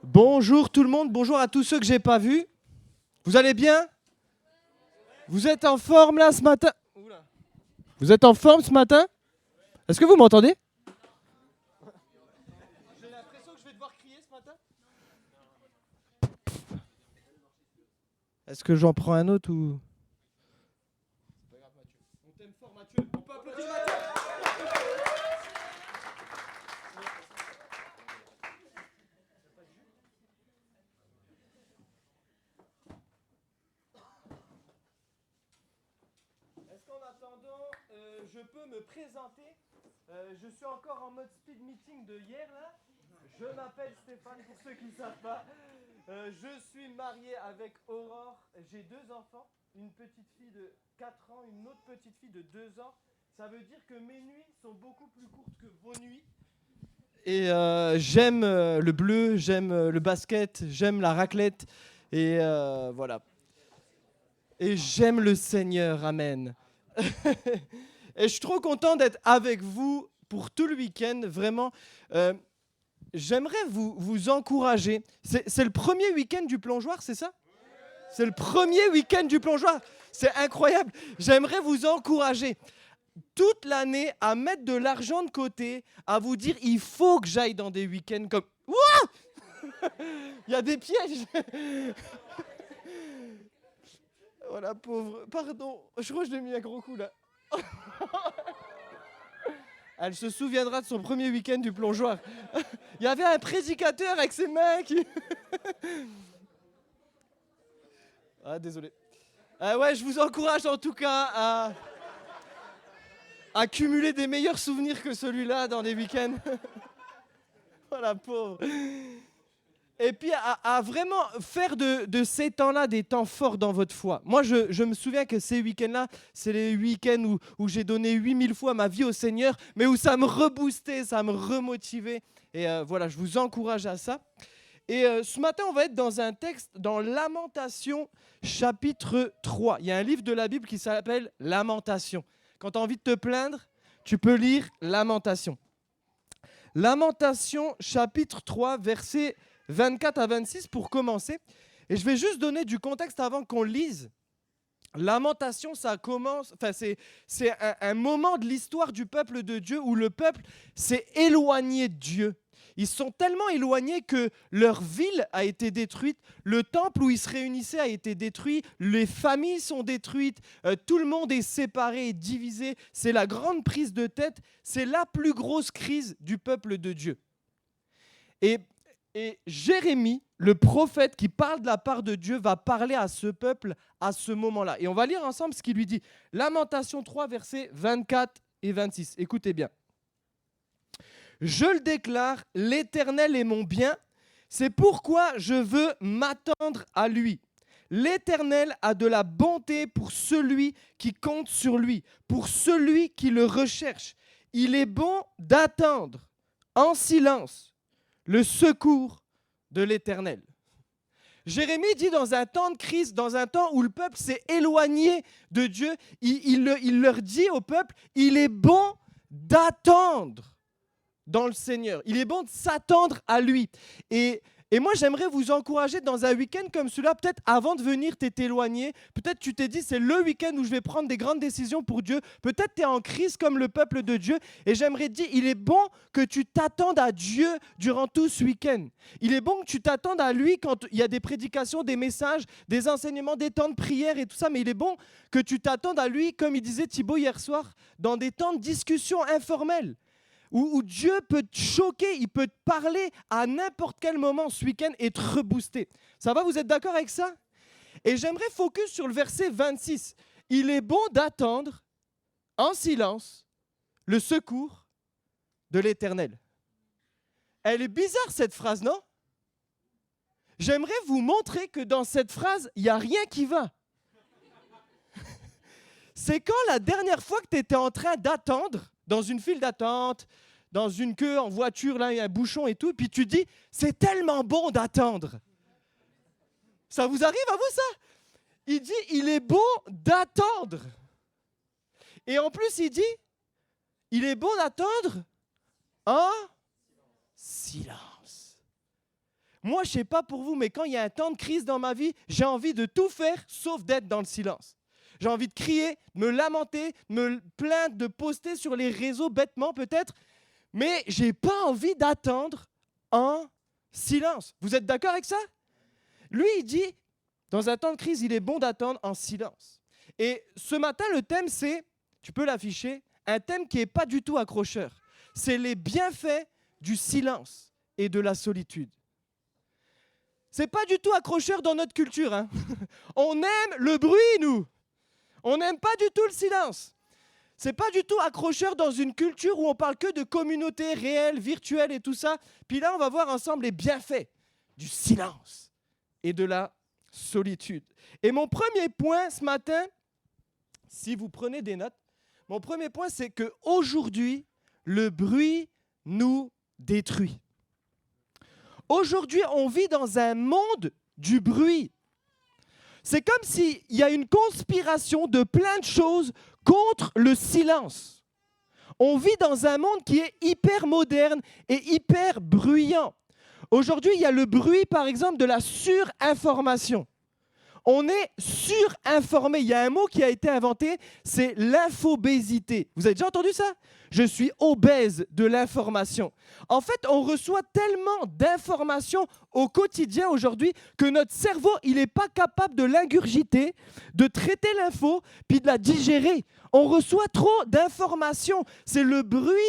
Bonjour tout le monde, bonjour à tous ceux que j'ai pas vus. Vous allez bien? Vous êtes en forme là ce matin? Vous êtes en forme ce matin? Est-ce que vous m'entendez? J'ai l'impression que je vais devoir crier ce matin. Est-ce que j'en prends un autre ou... C'est pas grave Mathieu. On t'aime fort Mathieu. On peut applaudir Mathieu. Est-ce qu'en attendant, je peux me présenter? Je suis encore en mode speed meeting de hier là. Je m'appelle Stéphane pour ceux qui ne savent pas. Je suis marié avec Aurore. J'ai 2 enfants. Une petite fille de 4 ans, une autre petite fille de 2 ans. Ça veut dire que mes nuits sont beaucoup plus courtes que vos nuits. Et j'aime le bleu, j'aime le basket, j'aime la raclette. Et voilà. Et j'aime le Seigneur, amen. Et je suis trop content d'être avec vous pour tout le week-end, vraiment. J'aimerais vous encourager. C'est le premier week-end du plongeoir, c'est ça? C'est le premier week-end du plongeoir. C'est incroyable. J'aimerais vous encourager toute l'année à mettre de l'argent de côté, à vous dire il faut que j'aille dans des week-ends comme... Ouah! Il y a des pièges. Oh la pauvre, pardon, je crois que je l'ai mis un gros coup là. Elle se souviendra de son premier week-end du plongeoir. Il y avait un prédicateur avec ses mains qui... Ah désolé. Ouais, je vous encourage en tout cas à cumuler des meilleurs souvenirs que celui-là dans les week-ends. Oh la pauvre. Et puis à vraiment faire de ces temps-là des temps forts dans votre foi. Moi, je me souviens que ces week-ends-là, c'est les week-ends où j'ai donné 8000 fois ma vie au Seigneur, mais où ça me reboostait, ça me remotivait. Et voilà, je vous encourage à ça. Et ce matin, on va être dans un texte, dans Lamentation, chapitre 3. Il y a un livre de la Bible qui s'appelle Lamentation. Quand tu as envie de te plaindre, tu peux lire Lamentation. Lamentation, chapitre 3, verset 24 à 26 pour commencer. Et je vais juste donner du contexte avant qu'on lise. Lamentation, ça commence, c'est un moment de l'histoire du peuple de Dieu où le peuple s'est éloigné de Dieu. Ils sont tellement éloignés que leur ville a été détruite, le temple où ils se réunissaient a été détruit, les familles sont détruites, tout le monde est séparé et divisé. C'est la grande prise de tête, c'est la plus grosse crise du peuple de Dieu. Et Jérémie, le prophète qui parle de la part de Dieu, va parler à ce peuple à ce moment-là. Et on va lire ensemble ce qu'il lui dit. Lamentation 3, versets 24 et 26. Écoutez bien. Je le déclare, l'Éternel est mon bien, c'est pourquoi je veux m'attendre à lui. L'Éternel a de la bonté pour celui qui compte sur lui, pour celui qui le recherche. Il est bon d'attendre en silence le secours de l'Éternel. Jérémie dit dans un temps de crise, dans un temps où le peuple s'est éloigné de Dieu, il leur dit au peuple, il est bon d'attendre dans le Seigneur. Il est bon de s'attendre à lui. Et moi, j'aimerais vous encourager dans un week-end comme celui-là, peut-être avant de venir t'éloigner, peut-être tu t'es dit, c'est le week-end où je vais prendre des grandes décisions pour Dieu, peut-être tu es en crise comme le peuple de Dieu, et j'aimerais te dire, il est bon que tu t'attendes à Dieu durant tout ce week-end. Il est bon que tu t'attendes à lui quand il y a des prédications, des messages, des enseignements, des temps de prière et tout ça, mais il est bon que tu t'attendes à lui, comme il disait Thibaut hier soir, dans des temps de discussion informelle. Où Dieu peut te choquer, il peut te parler à n'importe quel moment ce week-end et te rebooster. Ça va, vous êtes d'accord avec ça? Et j'aimerais focus sur le verset 26. Il est bon d'attendre en silence le secours de l'Éternel. Elle est bizarre cette phrase, non? J'aimerais vous montrer que dans cette phrase, il n'y a rien qui va. C'est quand la dernière fois que tu étais en train d'attendre dans une file d'attente, dans une queue en voiture, là, il y a un bouchon et tout, puis tu dis, c'est tellement bon d'attendre. Ça vous arrive à vous, ça? Il dit, il est bon d'attendre. Et en plus, il dit, il est bon d'attendre en silence. Moi, je ne sais pas pour vous, mais quand il y a un temps de crise dans ma vie, j'ai envie de tout faire sauf d'être dans le silence. J'ai envie de crier, de me lamenter, de me plaindre, de poster sur les réseaux bêtement peut-être, mais je n'ai pas envie d'attendre en silence. Vous êtes d'accord avec ça? Lui, il dit, dans un temps de crise, il est bon d'attendre en silence. Et ce matin, le thème, c'est, tu peux l'afficher, un thème qui n'est pas du tout accrocheur. C'est les bienfaits du silence et de la solitude. C'est pas du tout accrocheur dans notre culture. Hein. On aime le bruit, nous. On n'aime pas du tout le silence. C'est pas du tout accrocheur dans une culture où on parle que de communauté réelle, virtuelle et tout ça. Puis là, on va voir ensemble les bienfaits du silence et de la solitude. Et mon premier point ce matin, si vous prenez des notes, mon premier point, c'est qu'aujourd'hui, le bruit nous détruit. Aujourd'hui, on vit dans un monde du bruit. C'est comme s'il y a une conspiration de plein de choses contre le silence. On vit dans un monde qui est hyper moderne et hyper bruyant. Aujourd'hui, il y a le bruit, par exemple, de la surinformation. On est surinformé. Il y a un mot qui a été inventé, c'est l'infobésité. Vous avez déjà entendu ça? Je suis obèse de l'information. En fait, on reçoit tellement d'informations au quotidien aujourd'hui que notre cerveau, il n'est pas capable de l'ingurgiter, de traiter l'info, puis de la digérer. On reçoit trop d'informations. C'est le bruit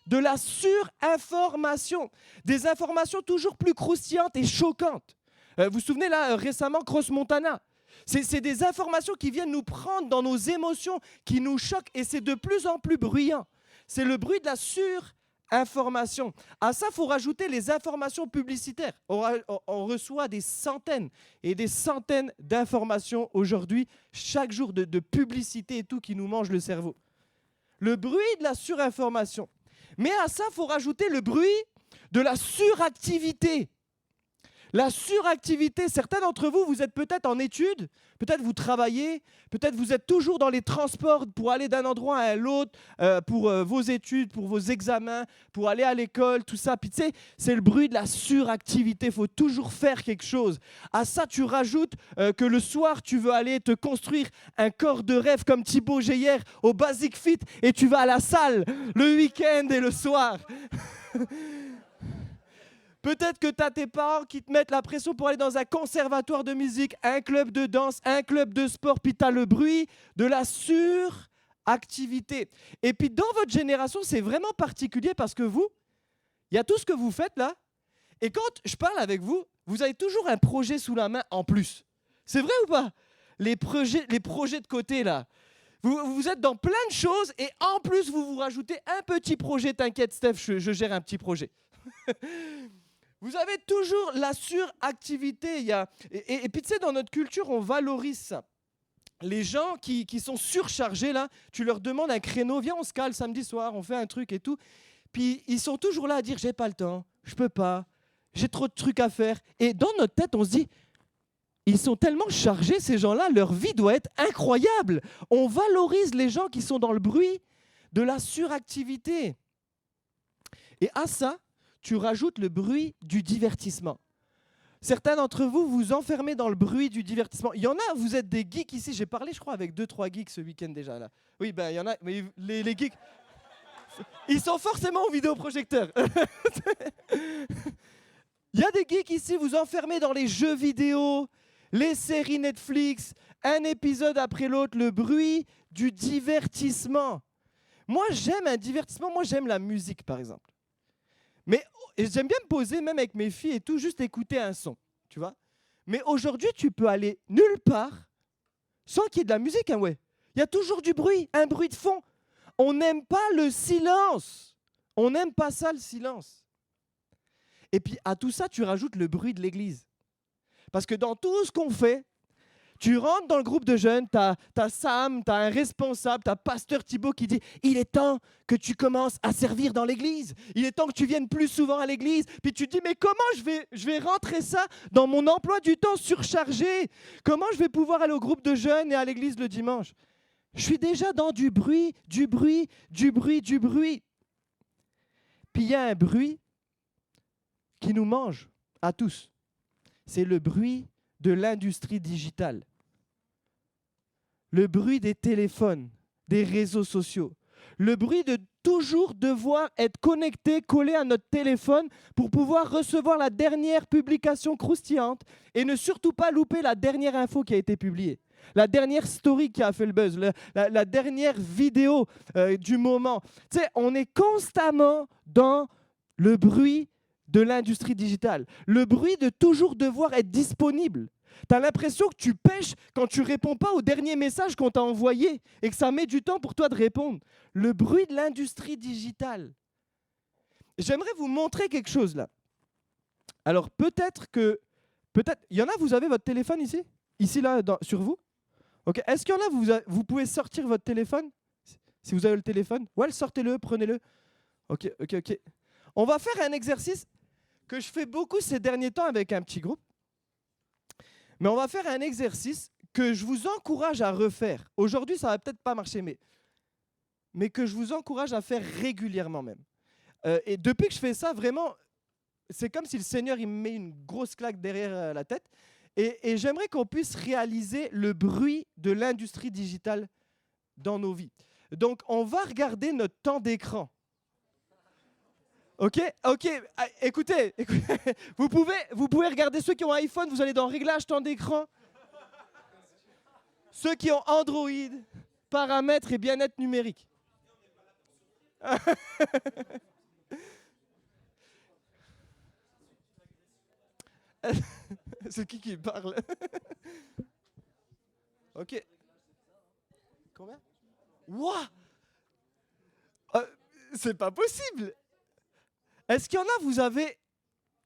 de la surinformation. Des informations toujours plus croustillantes et choquantes. Vous vous souvenez là, récemment, Cross Montana. C'est des informations qui viennent nous prendre dans nos émotions, qui nous choquent, et c'est de plus en plus bruyant. C'est le bruit de la surinformation. À ça, il faut rajouter les informations publicitaires. On reçoit des centaines et des centaines d'informations aujourd'hui, chaque jour, de publicité et tout qui nous mange le cerveau. Le bruit de la surinformation. Mais à ça, il faut rajouter le bruit de la suractivité. La suractivité, certains d'entre vous, vous êtes peut-être en études, peut-être vous travaillez, peut-être vous êtes toujours dans les transports pour aller d'un endroit à l'autre, pour vos études, pour vos examens, pour aller à l'école, tout ça. Puis tu sais, c'est le bruit de la suractivité, il faut toujours faire quelque chose. À ça, tu rajoutes que le soir, tu veux aller te construire un corps de rêve comme Thibaut Geyer au Basic Fit et tu vas à la salle le week-end et le soir. Peut-être que tu as tes parents qui te mettent la pression pour aller dans un conservatoire de musique, un club de danse, un club de sport, puis tu as le bruit de la suractivité. Et puis dans votre génération, c'est vraiment particulier parce que vous, il y a tout ce que vous faites là, et quand je parle avec vous, vous avez toujours un projet sous la main en plus. C'est vrai ou pas? Les projets de côté là. Vous êtes dans plein de choses et en plus vous vous rajoutez un petit projet. T'inquiète Steph, je gère un petit projet. Vous avez toujours la suractivité. Et puis, tu sais, dans notre culture, on valorise ça. Les gens qui sont surchargés, là, tu leur demandes un créneau, viens, on se cale samedi soir, on fait un truc et tout. Puis, ils sont toujours là à dire, j'ai pas le temps, je peux pas, j'ai trop de trucs à faire. Et dans notre tête, on se dit, ils sont tellement chargés, ces gens-là, leur vie doit être incroyable. On valorise les gens qui sont dans le bruit de la suractivité. Et à ça, tu rajoutes le bruit du divertissement. Certains d'entre vous vous enfermez dans le bruit du divertissement. Il y en a, vous êtes des geeks ici. J'ai parlé, je crois, avec 2-3 geeks ce week-end déjà. Là. Oui, ben il y en a. Mais les geeks, ils sont forcément au vidéoprojecteur. Il y a des geeks ici, vous enfermez dans les jeux vidéo, les séries Netflix, un épisode après l'autre, le bruit du divertissement. Moi, j'aime un divertissement. Moi, j'aime la musique, par exemple. Mais j'aime bien me poser, même avec mes filles et tout, juste écouter un son, tu vois. Mais aujourd'hui, tu peux aller nulle part sans qu'il y ait de la musique, hein, ouais. Il y a toujours du bruit, un bruit de fond. On n'aime pas le silence. On n'aime pas ça, le silence. Et puis, à tout ça, tu rajoutes le bruit de l'église. Parce que dans tout ce qu'on fait, tu rentres dans le groupe de jeunes, tu as Sam, tu as un responsable, tu as Pasteur Thibaut qui dit « Il est temps que tu commences à servir dans l'église. Il est temps que tu viennes plus souvent à l'église. » Puis tu te dis « Mais comment je vais rentrer ça dans mon emploi du temps surchargé? Comment je vais pouvoir aller au groupe de jeunes et à l'église le dimanche? » Je suis déjà dans du bruit, du bruit, du bruit, du bruit. Puis il y a un bruit qui nous mange à tous. c'est le bruit de l'industrie digitale. Le bruit des téléphones, des réseaux sociaux. Le bruit de toujours devoir être connecté, collé à notre téléphone pour pouvoir recevoir la dernière publication croustillante et ne surtout pas louper la dernière info qui a été publiée. La dernière story qui a fait le buzz, la dernière vidéo du moment. Tu sais, on est constamment dans le bruit de l'industrie digitale. Le bruit de toujours devoir être disponible. Tu as l'impression que tu pèches quand tu ne réponds pas au dernier message qu'on t'a envoyé et que ça met du temps pour toi de répondre. Le bruit de l'industrie digitale. J'aimerais vous montrer quelque chose là. Alors peut-être, il y en a, vous avez votre téléphone ici? Ici là, sur vous? Ok. Est-ce qu'il y en a, vous pouvez sortir votre téléphone? Si vous avez le téléphone? Ouais, sortez-le, prenez-le. Ok. On va faire un exercice que je fais beaucoup ces derniers temps avec un petit groupe. Mais on va faire un exercice que je vous encourage à refaire. Aujourd'hui, ça ne va peut-être pas marcher, mais que je vous encourage à faire régulièrement même. Et depuis que je fais ça, vraiment, c'est comme si le Seigneur il me met une grosse claque derrière la tête. Et j'aimerais qu'on puisse réaliser le bruit de l'industrie digitale dans nos vies. Donc, on va regarder notre temps d'écran. Ok, écoutez, vous pouvez regarder ceux qui ont iPhone, vous allez dans Réglages, temps d'écran. Ceux qui ont Android, paramètres et bien-être numérique. C'est qui parle? Ok. Combien? Wouah! C'est pas possible! Est-ce qu'il y en a, vous avez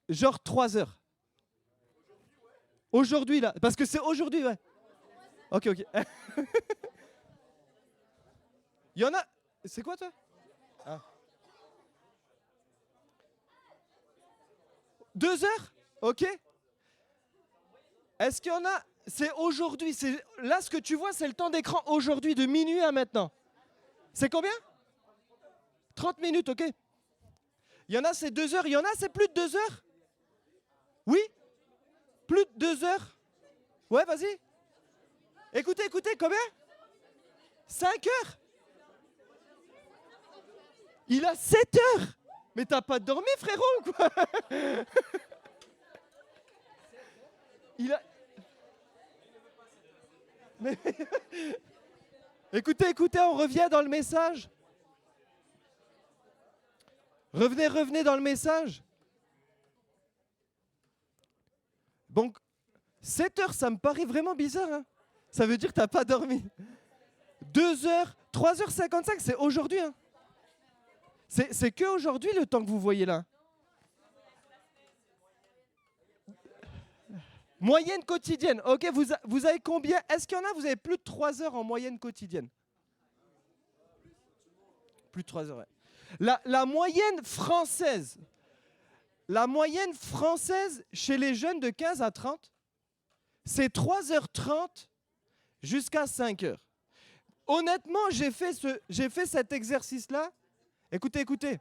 genre 3 heures? Aujourd'hui, là. Parce que c'est aujourd'hui, ouais. Ok. Il y en a... C'est quoi, toi? 2 heures? Ok. Est-ce qu'il y en a... C'est aujourd'hui. Là, ce que tu vois, c'est le temps d'écran aujourd'hui, de minuit à maintenant. C'est combien? 30 minutes, ok. Il y en a, c'est 2 heures. Il y en a, c'est plus de 2 heures? Oui? Plus de 2 heures? Ouais, vas-y. Écoutez, combien? 5 heures? Il a 7 heures? Mais t'as pas dormi, frérot, ou quoi? Il a... Mais... Écoutez, on revient dans le message. Revenez dans le message. Donc, 7 heures, ça me paraît vraiment bizarre. Hein. Ça veut dire que tu n'as pas dormi. 2 heures, 3h55, c'est aujourd'hui. Hein. C'est que aujourd'hui le temps que vous voyez là. Moyenne quotidienne. Ok, vous avez combien? Est-ce qu'il y en a, vous avez plus de 3 heures en moyenne quotidienne? Plus de 3 heures, ouais. La moyenne française, chez les jeunes de 15 à 30, c'est 3h30 jusqu'à 5h. Honnêtement, j'ai fait cet exercice-là. Écoutez.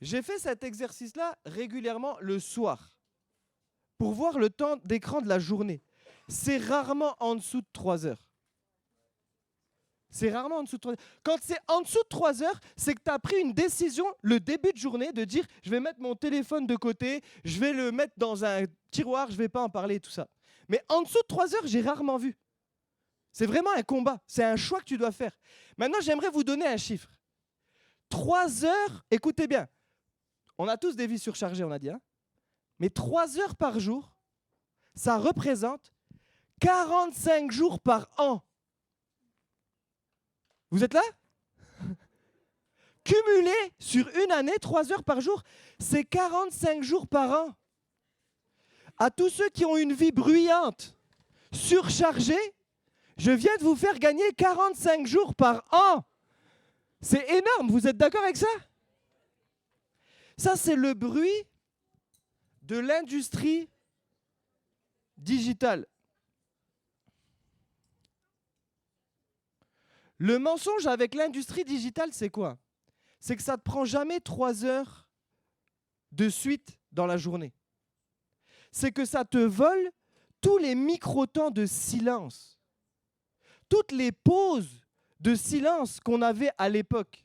J'ai fait cet exercice-là régulièrement le soir pour voir le temps d'écran de la journée. C'est rarement en dessous de 3 heures. C'est rarement en dessous de 3 heures. Quand c'est en dessous de 3 heures, c'est que tu as pris une décision le début de journée de dire je vais mettre mon téléphone de côté, je vais le mettre dans un tiroir, je ne vais pas en parler et tout ça. Mais en dessous de 3 heures, j'ai rarement vu. C'est vraiment un combat. C'est un choix que tu dois faire. Maintenant, j'aimerais vous donner un chiffre. 3 heures, écoutez bien. On a tous des vies surchargées, on a dit. Hein, mais 3 heures par jour, ça représente 45 jours par an. Vous êtes là? Cumulé sur une année, 3 heures par jour, c'est 45 jours par an. À tous ceux qui ont une vie bruyante, surchargée, je viens de vous faire gagner 45 jours par an. C'est énorme, vous êtes d'accord avec ça? Ça, c'est le bruit de l'industrie digitale. Le mensonge avec l'industrie digitale, c'est quoi? C'est que ça ne te prend jamais 3 heures de suite dans la journée. C'est que ça te vole tous les micro-temps de silence, toutes les pauses de silence qu'on avait à l'époque.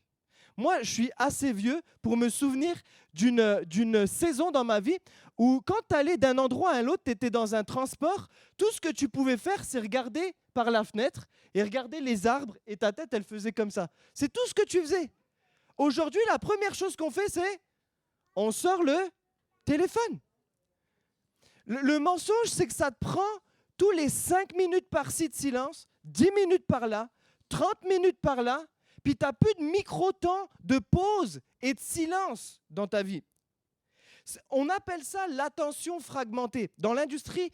Moi, je suis assez vieux pour me souvenir d'une saison dans ma vie où quand tu allais d'un endroit à l'autre, tu étais dans un transport, tout ce que tu pouvais faire, c'est regarder par la fenêtre et regarder les arbres et ta tête, elle faisait comme ça. C'est tout ce que tu faisais. Aujourd'hui, la première chose qu'on fait, c'est on sort le téléphone. Le mensonge, c'est que ça te prend tous les 5 minutes par-ci de silence, 10 minutes par là, 30 minutes par là, puis tu n'as plus de micro-temps de pause et de silence dans ta vie. On appelle ça l'attention fragmentée. Dans l'industrie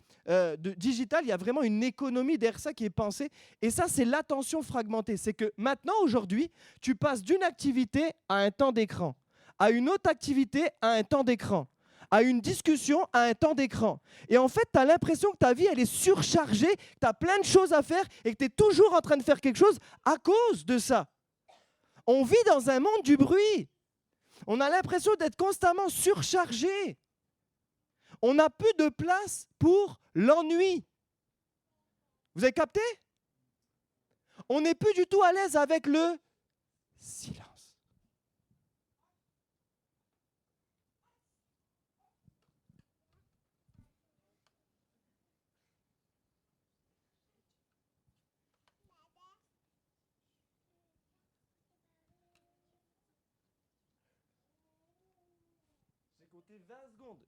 digitale, il y a vraiment une économie derrière ça qui est pensée. Et ça, c'est l'attention fragmentée. C'est que maintenant, aujourd'hui, tu passes d'une activité à un temps d'écran, à une autre activité à un temps d'écran, à une discussion à un temps d'écran. Et en fait, tu as l'impression que ta vie, elle est surchargée, que tu as plein de choses à faire et que tu es toujours en train de faire quelque chose à cause de ça. On vit dans un monde du bruit. On a l'impression d'être constamment surchargé. On n'a plus de place pour l'ennui. Vous avez capté? On n'est plus du tout à l'aise avec le silence.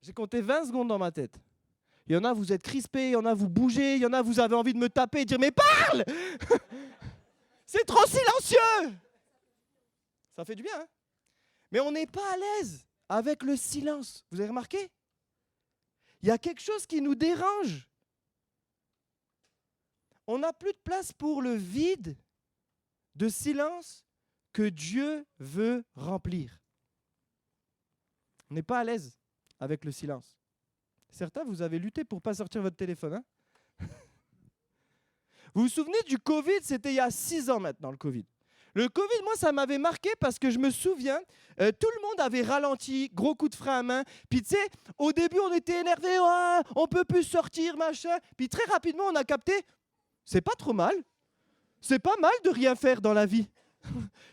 J'ai compté 20 secondes dans ma tête. Il y en a, vous êtes crispés, il y en a, vous bougez, il y en a, vous avez envie de me taper et dire « Mais parle !» C'est trop silencieux. Ça fait du bien, hein? Mais on n'est pas à l'aise avec le silence. Vous avez remarqué? Il y a quelque chose qui nous dérange. On n'a plus de place pour le vide de silence que Dieu veut remplir. On n'est pas à l'aise avec le silence. Certains, vous avez lutté pour ne pas sortir votre téléphone. Hein? Vous vous souvenez du Covid? C'était il y a 6 ans maintenant, le Covid. Le Covid, moi, ça m'avait marqué parce que je me souviens, tout le monde avait ralenti, gros coup de frein à main. Puis tu sais, au début, on était énervés, oh, on ne peut plus sortir, machin. Puis très rapidement, on a capté, c'est pas trop mal. C'est pas mal de rien faire dans la vie.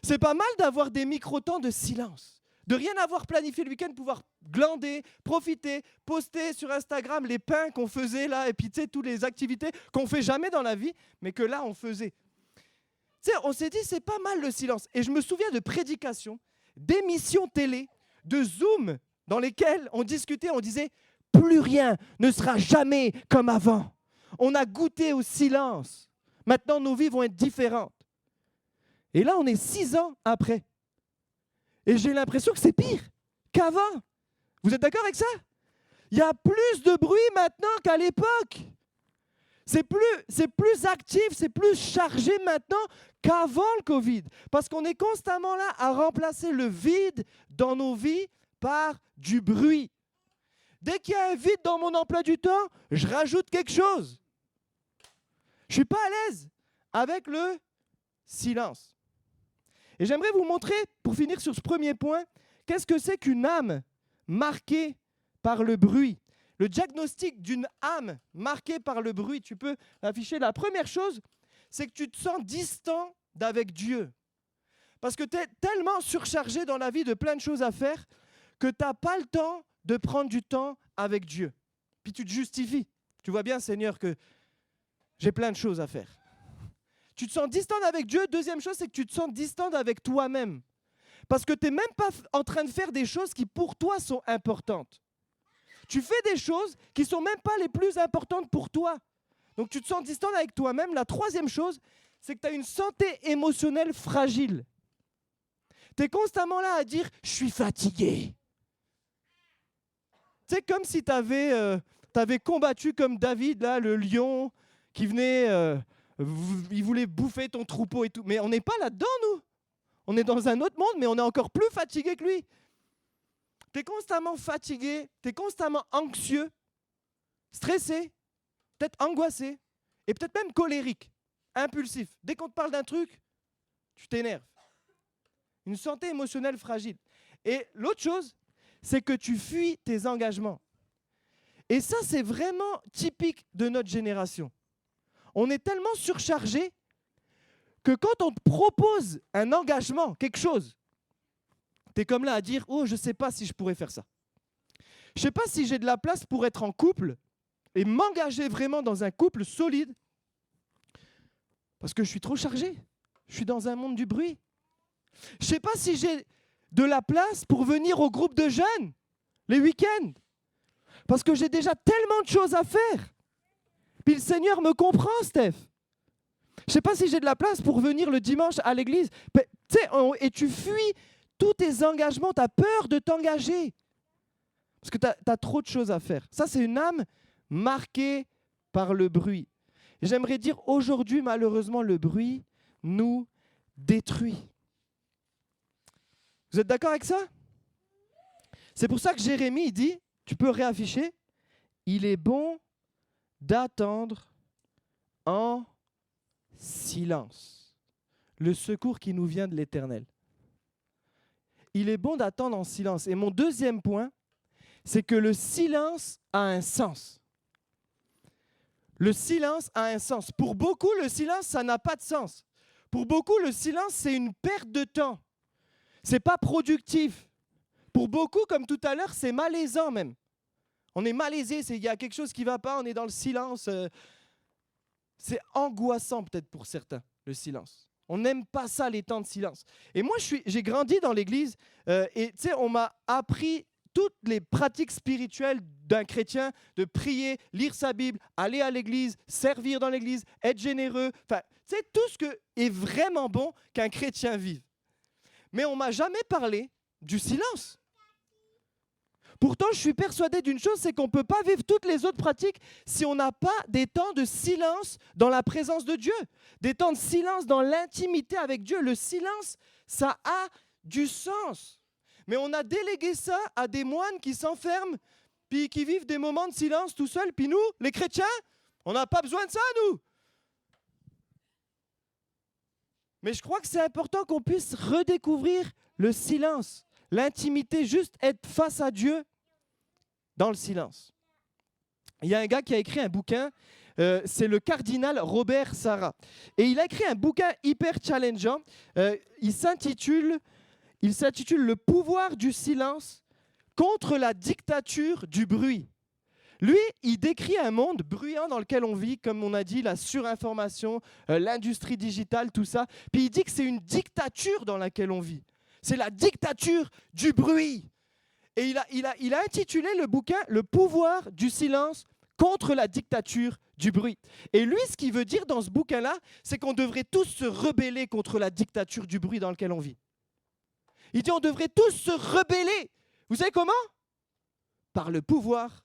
C'est pas mal d'avoir des micro-temps de silence. De rien avoir planifié le week-end, pouvoir glander, profiter, poster sur Instagram les pains qu'on faisait là, et puis tu sais, toutes les activités qu'on ne fait jamais dans la vie, mais que là, on faisait. Tu sais, on s'est dit, c'est pas mal le silence. Et je me souviens de prédications, d'émissions télé, de Zoom, dans lesquelles on discutait, on disait, plus rien ne sera jamais comme avant. On a goûté au silence. Maintenant, nos vies vont être différentes. Et là, on est 6 ans après. Et j'ai l'impression que c'est pire qu'avant. Vous êtes d'accord avec ça? Il y a plus de bruit maintenant qu'à l'époque. C'est plus actif, c'est plus chargé maintenant qu'avant le Covid. Parce qu'on est constamment là à remplacer le vide dans nos vies par du bruit. Dès qu'il y a un vide dans mon emploi du temps, je rajoute quelque chose. Je ne suis pas à l'aise avec le silence. Et j'aimerais vous montrer, pour finir sur ce premier point, qu'est-ce que c'est qu'une âme marquée par le bruit. Le diagnostic d'une âme marquée par le bruit, tu peux afficher. La première chose, c'est que tu te sens distant d'avec Dieu. Parce que tu es tellement surchargé dans la vie de plein de choses à faire que tu n'as pas le temps de prendre du temps avec Dieu. Puis tu te justifies. Tu vois bien, Seigneur, que j'ai plein de choses à faire. Tu te sens distant avec Dieu. Deuxième chose, c'est que tu te sens distant avec toi-même. Parce que tu n'es même pas en train de faire des choses qui pour toi sont importantes. Tu fais des choses qui ne sont même pas les plus importantes pour toi. Donc tu te sens distant avec toi-même. La troisième chose, c'est que tu as une santé émotionnelle fragile. Tu es constamment là à dire « je suis fatigué ». C'est comme si tu avais combattu comme David, là, le lion qui venait... il voulait bouffer ton troupeau et tout. Mais on n'est pas là-dedans, nous. On est dans un autre monde, mais on est encore plus fatigué que lui. Tu es constamment fatigué, tu es constamment anxieux, stressé, peut-être angoissé, et peut-être même colérique, impulsif. Dès qu'on te parle d'un truc, tu t'énerves. Une santé émotionnelle fragile. Et l'autre chose, c'est que tu fuis tes engagements. Et ça, c'est vraiment typique de notre génération. On est tellement surchargé que quand on te propose un engagement, quelque chose, tu es comme là à dire « Oh, je ne sais pas si je pourrais faire ça. Je ne sais pas si j'ai de la place pour être en couple et m'engager vraiment dans un couple solide parce que je suis trop chargé. Je suis dans un monde du bruit. Je ne sais pas si j'ai de la place pour venir au groupe de jeunes les week-ends parce que j'ai déjà tellement de choses à faire. Puis le Seigneur me comprend, Steph. Je ne sais pas si j'ai de la place pour venir le dimanche à l'église. Et tu fuis tous tes engagements, tu as peur de t'engager. Parce que tu as trop de choses à faire. Ça, c'est une âme marquée par le bruit. Et j'aimerais dire, aujourd'hui, malheureusement, le bruit nous détruit. Vous êtes d'accord avec ça? C'est pour ça que Jérémie il dit, tu peux réafficher, il est bon d'attendre en silence le secours qui nous vient de l'Éternel. Il est bon d'attendre en silence. Et mon deuxième point, c'est que le silence a un sens. Le silence a un sens. Pour beaucoup, le silence, ça n'a pas de sens. Pour beaucoup, le silence, c'est une perte de temps. C'est pas productif. Pour beaucoup, comme tout à l'heure, c'est malaisant même. On est malaisé, il y a quelque chose qui ne va pas, on est dans le silence. C'est angoissant peut-être pour certains, le silence. On n'aime pas ça, les temps de silence. Et moi, j'ai grandi dans l'église et on m'a appris toutes les pratiques spirituelles d'un chrétien, de prier, lire sa Bible, aller à l'église, servir dans l'église, être généreux. Enfin, tout ce que est vraiment bon qu'un chrétien vive. Mais on ne m'a jamais parlé du silence. Pourtant, je suis persuadé d'une chose, c'est qu'on ne peut pas vivre toutes les autres pratiques si on n'a pas des temps de silence dans la présence de Dieu, des temps de silence dans l'intimité avec Dieu. Le silence, ça a du sens. Mais on a délégué ça à des moines qui s'enferment, puis qui vivent des moments de silence tout seuls. Puis nous, les chrétiens, on n'a pas besoin de ça, nous. Mais je crois que c'est important qu'on puisse redécouvrir le silence, l'intimité, juste être face à Dieu dans le silence. Il y a un gars qui a écrit un bouquin, c'est le cardinal Robert Sarah. Et il a écrit un bouquin hyper challengeant. Il s'intitule « Le pouvoir du silence contre la dictature du bruit ». Lui, il décrit un monde bruyant dans lequel on vit, comme on a dit, la surinformation, l'industrie digitale, tout ça. Puis il dit que c'est une dictature dans laquelle on vit. C'est la dictature du bruit. Et il a intitulé le bouquin « Le pouvoir du silence contre la dictature du bruit ». Et lui, ce qu'il veut dire dans ce bouquin-là, c'est qu'on devrait tous se rebeller contre la dictature du bruit dans lequel on vit. Il dit on devrait tous se rebeller. Vous savez comment? Par le pouvoir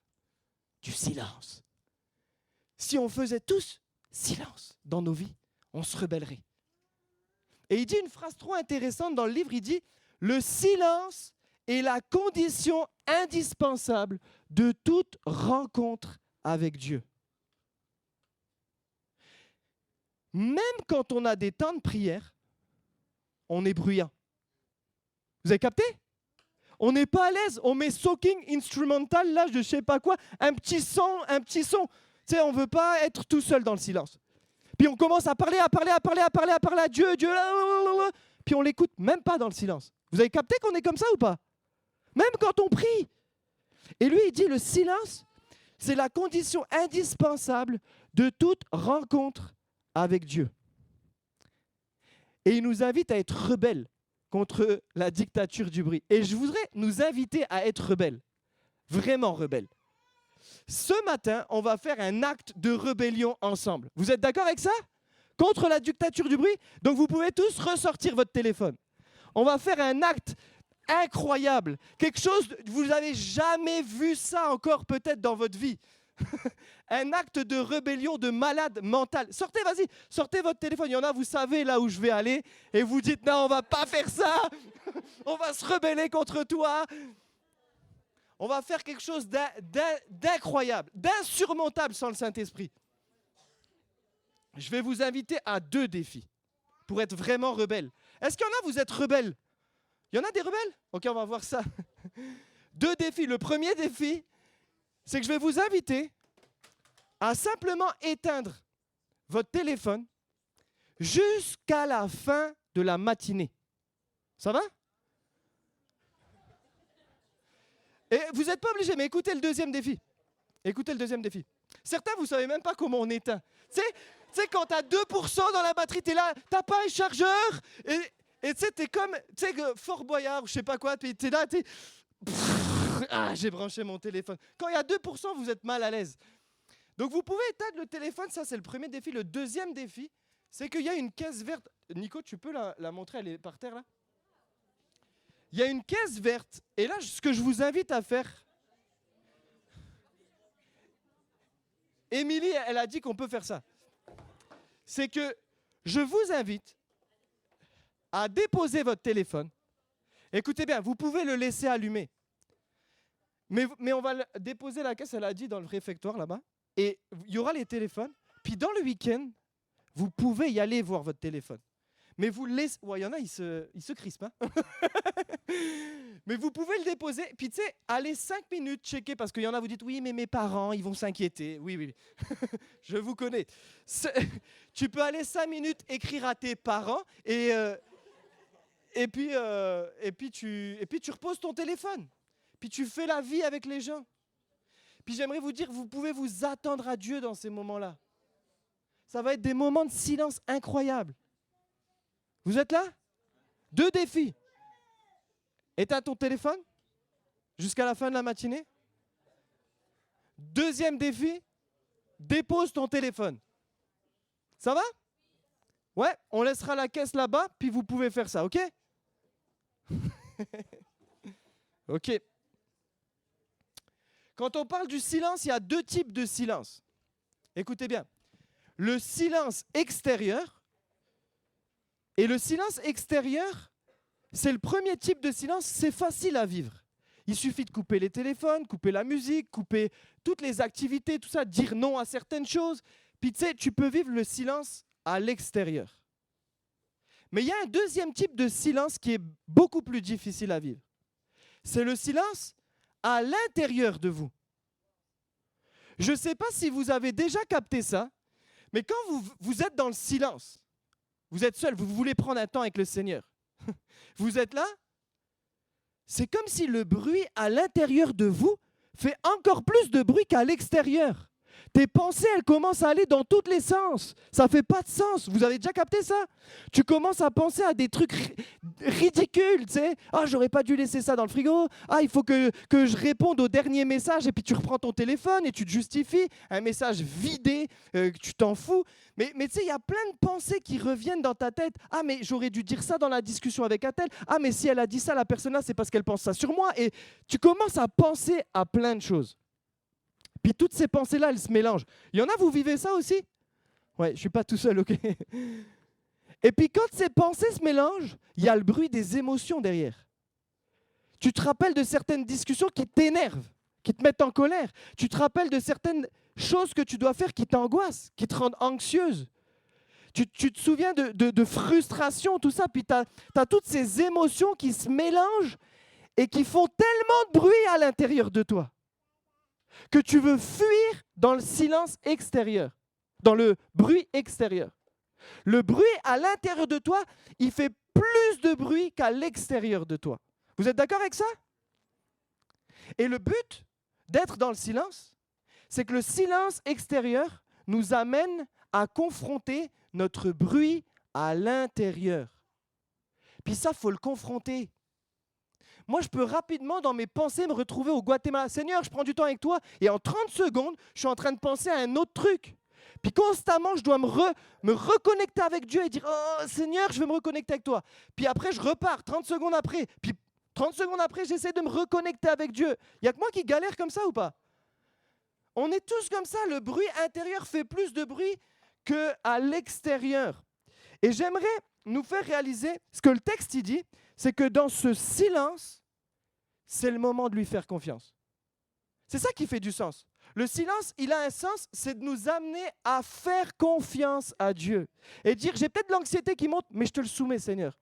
du silence. Si on faisait tous silence dans nos vies, on se rebellerait. Et il dit une phrase trop intéressante dans le livre, il dit « Le silence est la condition indispensable de toute rencontre avec Dieu. » Même quand on a des temps de prière, on est bruyant. Vous avez capté? On n'est pas à l'aise, on met soaking instrumental, là, je ne sais pas quoi, un petit son. Tu sais, on ne veut pas être tout seul dans le silence. Puis on commence à parler à Dieu, puis on ne l'écoute même pas dans le silence. Vous avez capté qu'on est comme ça ou pas? Même quand on prie. Et lui, il dit, le silence, c'est la condition indispensable de toute rencontre avec Dieu. Et il nous invite à être rebelles contre la dictature du bruit. Et je voudrais nous inviter à être rebelles, vraiment rebelles. Ce matin, on va faire un acte de rébellion ensemble. Vous êtes d'accord avec ça? Contre la dictature du bruit? Donc vous pouvez tous ressortir votre téléphone. On va faire un acte incroyable, quelque chose, vous n'avez jamais vu ça encore peut-être dans votre vie. Un acte de rébellion de malade mental. Sortez, vas-y, sortez votre téléphone. Il y en a, vous savez là où je vais aller et vous dites non, on va pas faire ça. On va se rebeller contre toi. On va faire quelque chose d'incroyable, d'insurmontable sans le Saint-Esprit. Je vais vous inviter à 2 défis pour être vraiment rebelle. Est-ce qu'il y en a, vous êtes rebelles? Il y en a des rebelles? Ok, on va voir ça. 2 défis. Le premier défi, c'est que je vais vous inviter à simplement éteindre votre téléphone jusqu'à la fin de la matinée. Ça va? Et vous n'êtes pas obligé, mais écoutez le deuxième défi. Écoutez le deuxième défi. Certains, vous ne savez même pas comment on éteint. Tu sais, quand tu as 2% dans la batterie, tu es là, tu n'as pas un chargeur, et tu sais, tu es comme Fort Boyard ou je sais pas quoi, tu es là, tu es... Ah, j'ai branché mon téléphone. Quand il y a 2%, vous êtes mal à l'aise. Donc vous pouvez éteindre le téléphone, ça c'est le premier défi. Le deuxième défi, c'est qu'il y a une caisse verte. Nico, tu peux la montrer, elle est par terre là? Il y a une caisse verte, et là, ce que je vous invite à faire, Émilie, elle a dit qu'on peut faire ça, c'est que je vous invite à déposer votre téléphone. Écoutez bien, vous pouvez le laisser allumer, mais on va déposer la caisse, elle a dit, dans le réfectoire là-bas, et il y aura les téléphones, puis dans le week-end, vous pouvez y aller voir votre téléphone. Mais vous le laissez... Ouais, il y en a, ils se crispent. Hein. Mais vous pouvez le déposer. Puis tu sais, allez 5 minutes checker, parce qu'il y en a, vous dites, oui, mais mes parents, ils vont s'inquiéter. Oui, oui, je vous connais. Tu peux aller 5 minutes écrire à tes parents et puis tu reposes ton téléphone. Puis tu fais la vie avec les gens. Puis j'aimerais vous dire, vous pouvez vous attendre à Dieu dans ces moments-là. Ça va être des moments de silence incroyables. Vous êtes là? 2 défis. Éteins ton téléphone jusqu'à la fin de la matinée. Deuxième défi, dépose ton téléphone. Ça va? Ouais, on laissera la caisse là-bas, puis vous pouvez faire ça, ok? Ok. Quand on parle du silence, il y a 2 types de silence. Écoutez bien. Le silence extérieur. Et le silence extérieur, c'est le premier type de silence, c'est facile à vivre. Il suffit de couper les téléphones, couper la musique, couper toutes les activités, tout ça, dire non à certaines choses. Puis tu sais, tu peux vivre le silence à l'extérieur. Mais il y a un deuxième type de silence qui est beaucoup plus difficile à vivre. C'est le silence à l'intérieur de vous. Je ne sais pas si vous avez déjà capté ça, mais quand vous êtes dans le silence, vous êtes seul, vous voulez prendre un temps avec le Seigneur. Vous êtes là, c'est comme si le bruit à l'intérieur de vous fait encore plus de bruit qu'à l'extérieur. Tes pensées, elles commencent à aller dans tous les sens. Ça ne fait pas de sens. Vous avez déjà capté ça? Tu commences à penser à des trucs ridicules, tu sais. Ah, j'aurais pas dû laisser ça dans le frigo. Ah, il faut que je réponde au dernier message. Et puis tu reprends ton téléphone et tu te justifies. Un message vidé, tu t'en fous. Mais tu sais, il y a plein de pensées qui reviennent dans ta tête. Ah, mais j'aurais dû dire ça dans la discussion avec un tel. Ah, mais si elle a dit ça, la personne là, c'est parce qu'elle pense ça sur moi. Et tu commences à penser à plein de choses. Puis toutes ces pensées-là, elles se mélangent. Il y en a, vous vivez ça aussi? Ouais, je ne suis pas tout seul, ok. Et puis quand ces pensées se mélangent, il y a le bruit des émotions derrière. Tu te rappelles de certaines discussions qui t'énervent, qui te mettent en colère. Tu te rappelles de certaines choses que tu dois faire qui t'angoissent, qui te rendent anxieuse. Tu te souviens de frustration, tout ça. Puis tu as toutes ces émotions qui se mélangent et qui font tellement de bruit à l'intérieur de toi que tu veux fuir dans le silence extérieur, dans le bruit extérieur. Le bruit à l'intérieur de toi, il fait plus de bruit qu'à l'extérieur de toi. Vous êtes d'accord avec ça? Et le but d'être dans le silence, c'est que le silence extérieur nous amène à confronter notre bruit à l'intérieur. Puis ça, il faut le confronter. Moi, je peux rapidement, dans mes pensées, me retrouver au Guatemala. Seigneur, je prends du temps avec toi et en 30 secondes, je suis en train de penser à un autre truc. Puis constamment, je dois me reconnecter avec Dieu et dire « Oh Seigneur, je veux me reconnecter avec toi. » Puis après, je repars 30 secondes après. Puis 30 secondes après, j'essaie de me reconnecter avec Dieu. Il n'y a que moi qui galère comme ça ou pas? On est tous comme ça. Le bruit intérieur fait plus de bruit qu'à l'extérieur. Et j'aimerais nous faire réaliser ce que le texte il dit, c'est que dans ce silence, c'est le moment de lui faire confiance. C'est ça qui fait du sens. Le silence, il a un sens, c'est de nous amener à faire confiance à Dieu. Et dire, j'ai peut-être de l'anxiété qui monte, mais je te le soumets, Seigneur.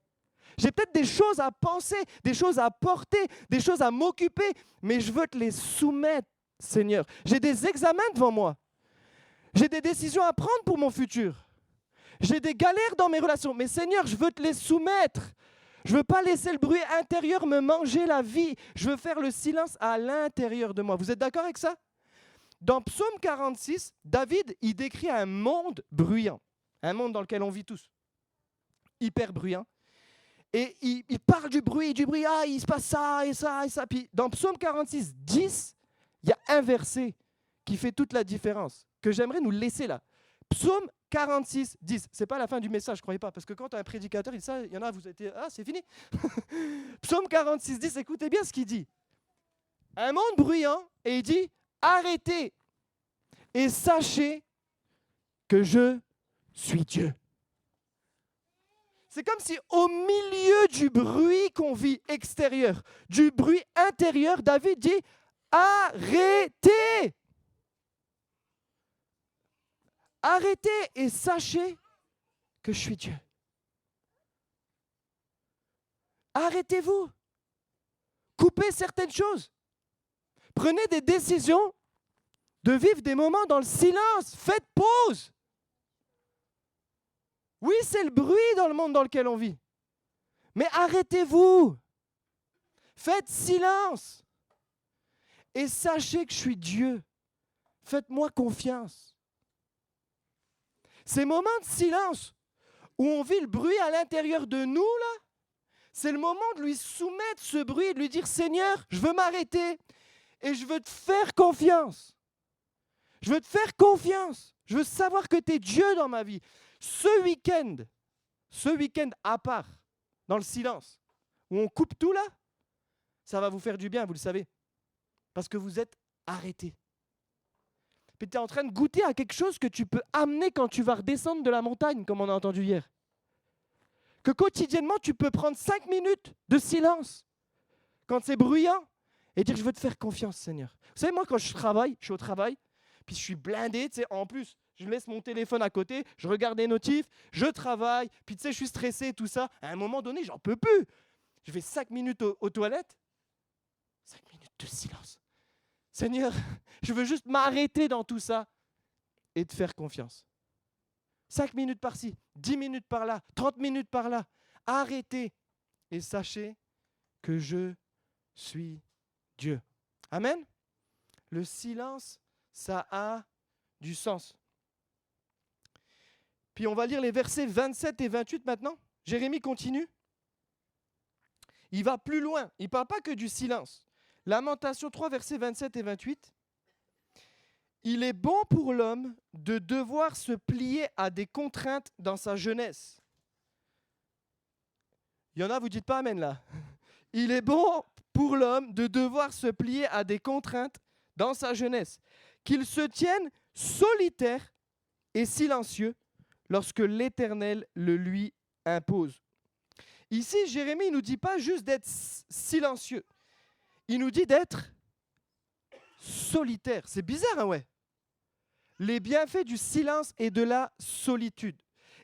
J'ai peut-être des choses à penser, des choses à porter, des choses à m'occuper, mais je veux te les soumettre, Seigneur. J'ai des examens devant moi. J'ai des décisions à prendre pour mon futur. J'ai des galères dans mes relations, mais Seigneur, je veux te les soumettre. Je ne veux pas laisser le bruit intérieur me manger la vie. Je veux faire le silence à l'intérieur de moi. Vous êtes d'accord avec ça? Dans Psaume 46, David, il décrit un monde bruyant, un monde dans lequel on vit tous, hyper bruyant. Et il parle du bruit, ah, il se passe ça et ça et ça. Puis dans Psaume 46, 10, il y a un verset qui fait toute la différence, que j'aimerais nous laisser là. Psaume 46, 10. Ce n'est pas la fin du message, croyez pas, parce que quand un prédicateur, il dit ça, il y en a, vous avez été, ah, c'est fini. Psaume 46, 10, écoutez bien ce qu'il dit. Un monde bruyant, et il dit, arrêtez et sachez que je suis Dieu. C'est comme si au milieu du bruit qu'on vit extérieur, du bruit intérieur, David dit, arrêtez. Arrêtez et sachez que je suis Dieu. Arrêtez-vous. Coupez certaines choses. Prenez des décisions de vivre des moments dans le silence. Faites pause. Oui, c'est le bruit dans le monde dans lequel on vit. Mais arrêtez-vous. Faites silence. Et sachez que je suis Dieu. Faites-moi confiance. Ces moments de silence où on vit le bruit à l'intérieur de nous, là, c'est le moment de lui soumettre ce bruit et de lui dire, Seigneur, je veux m'arrêter et je veux te faire confiance. Je veux te faire confiance. Je veux savoir que tu es Dieu dans ma vie. Ce week-end à part, dans le silence, où on coupe tout là, ça va vous faire du bien, vous le savez. Parce que vous êtes arrêtés. Puis tu es en train de goûter à quelque chose que tu peux amener quand tu vas redescendre de la montagne, comme on a entendu hier. Que quotidiennement, tu peux prendre 5 minutes de silence quand c'est bruyant et dire, je veux te faire confiance, Seigneur. Vous savez, moi, quand je suis au travail, puis je suis blindé, tu sais, en plus, je laisse mon téléphone à côté, je regarde les notifs, je travaille, puis tu sais, je suis stressé, tout ça. À un moment donné, j'en peux plus. Je vais 5 minutes aux toilettes, 5 minutes de silence. Seigneur, je veux juste m'arrêter dans tout ça et te faire confiance. 5 minutes par-ci, 10 minutes par-là, 30 minutes par-là. Arrêtez et sachez que je suis Dieu. Amen. Le silence, ça a du sens. Puis on va lire les versets 27 et 28 maintenant. Jérémie continue. Il va plus loin. Il ne parle pas que du silence. Lamentation 3, versets 27 et 28. Il est bon pour l'homme de devoir se plier à des contraintes dans sa jeunesse. Il y en a, vous ne dites pas amen là. Il est bon pour l'homme de devoir se plier à des contraintes dans sa jeunesse, qu'il se tienne solitaire et silencieux lorsque l'Éternel le lui impose. Ici, Jérémie ne nous dit pas juste d'être silencieux. Il nous dit d'être solitaire. C'est bizarre, hein, ouais. Les bienfaits du silence et de la solitude.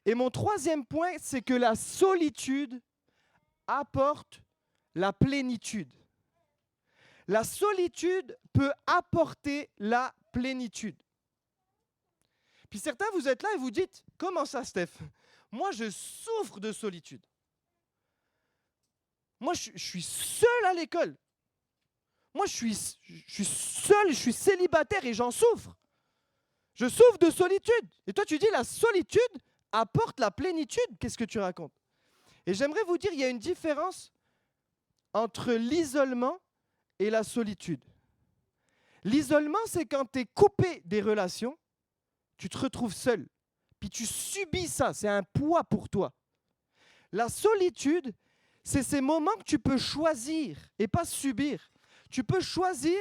Et mon troisième point, c'est que la solitude apporte la plénitude. La solitude peut apporter la plénitude. Puis certains, vous êtes là et vous dites, comment ça, Steph? Moi, je souffre de solitude. Moi, je suis seul à l'école. Moi, je suis seul, je suis célibataire et j'en souffre. Je souffre de solitude. Et toi, tu dis, la solitude apporte la plénitude. Qu'est-ce que tu racontes? Et j'aimerais vous dire, il y a une différence entre l'isolement et la solitude. L'isolement, c'est quand tu es coupé des relations, tu te retrouves seul. Puis tu subis ça, c'est un poids pour toi. La solitude, c'est ces moments que tu peux choisir et pas subir. Tu peux choisir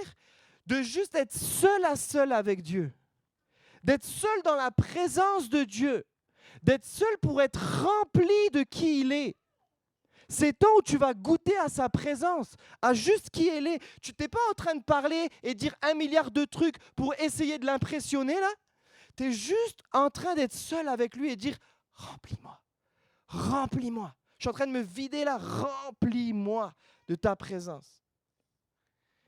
de juste être seul à seul avec Dieu. D'être seul dans la présence de Dieu. D'être seul pour être rempli de qui il est. C'est temps où tu vas goûter à sa présence, à juste qui elle est. Tu n'es pas en train de parler et dire 1 milliard de trucs pour essayer de l'impressionner là. Tu es juste en train d'être seul avec lui et dire « Remplis-moi, remplis-moi, Je suis en train de me vider là. Remplis-moi de ta présence.